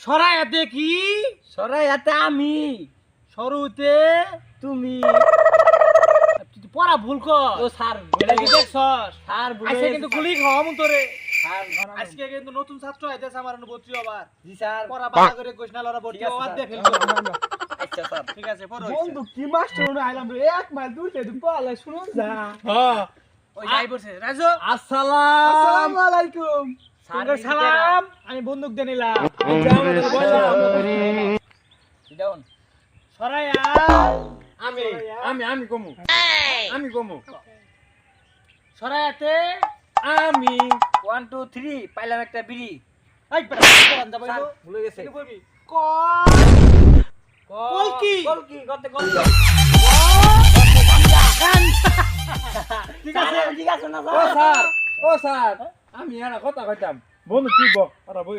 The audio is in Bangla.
সরাইতে কি সরাইতে আমি সরুতে তুমি তুই তো পড়া ভুল কর ও স্যার এটা কি দেখছস স্যার আজকে কিন্তু গুলি খাওয়া মন তোরে স্যার আজকে কিন্তু নতুন ছাত্র আইতেছে আমার ভর্তি হবার জি স্যার পড়া বাধা করে কইছ না লড়া ভর্তি ঠিক আছে, হবার স্যার। দিয়ে ফেলবো আচ্ছা স্যার ঠিক আছে পড়ো বন্ধু কি মাস্টার মনে আইলাম রে 1 মাইল দূর থেকে পালা শুনুন যা হ্যাঁ ওই যাই বলছে রাজু আসসালামু আলাইকুম তোমার সালাম আমি বন্দুক দিয়ে নিলাম ডাউন সরাইয়া আমি আমি কমু আমি কমু সরাইতে আমি 1 2 3 পাইলাম একটা বিড়ি এই পড়া পড়ান যা স্যার বইলো ভুলে গেছে কি বলবি কলকি কলকি করতে কলকি ঠিক আছে ঠিক আছে না ও স্যার আমি এরা কথা কইতাম বন্ধু কি বক ওরা বই